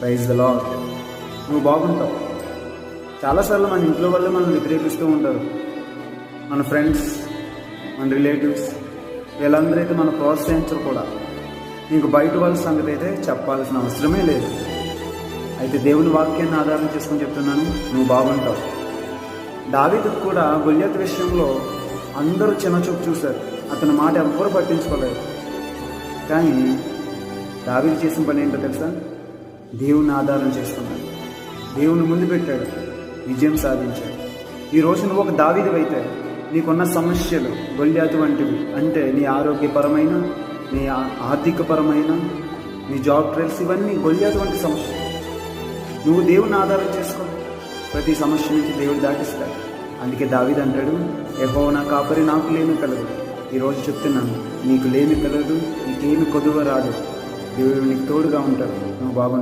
Praise the lord. నువ్వు బాగుంటావు. చాలాసార్లు మన ఇంట్లో వాళ్ళు మనం వ్యతిరేకిస్తూ ఉంటారు. మన ఫ్రెండ్స్, మన రిలేటివ్స్, వీళ్ళందరూ అయితే మనం ప్రోత్సహించరు కూడా. నీకు బయట వాళ్ళ సంగతి అయితే చెప్పాల్సిన అవసరమే లేదు. అయితే దేవుని వాక్యాన్ని ఆధారం చేసుకొని చెప్తున్నాను, నువ్వు బాగుంటావు. దావీదుకు కూడా గొల్యాతు విషయంలో అందరూ చిన్నచూపు చూశారు. అతని మాట ఎవ్వరూ పట్టించుకోలేదు. కానీ దావీదు చేసిన పని ఏంటో తెలుసా? దేవుని ఆధారం చేసుకున్నాడు, దేవుని ముందు పెట్టాడు, విజయం సాధించాడు. ఈరోజు నువ్వు ఒక దావీదు అయితే నీకున్న సమస్యలు గొల్యాతు వంటివి. అంటే నీ ఆరోగ్యపరమైన, నీ ఆర్థికపరమైన, నీ జాబ్ ట్రయల్స్, ఇవన్నీ గొల్యాతు వంటి సమస్యలు. నువ్వు దేవుని ఆధారం చేసుకో, ప్రతి సమస్య నుంచి దేవుడు దాటిస్తాడు. అందుకే దావీదు అంటాడు, యెహోవా నా కాపరి, నాకు లేమి కలదు. ఈరోజు చెప్తున్నాను, నీకు లేమి కలదు, నీకేమి కొదువ రాదు. దేవుడు నీకు తోడుగా ఉంటాడు. నువ్వు బాగుంటావు.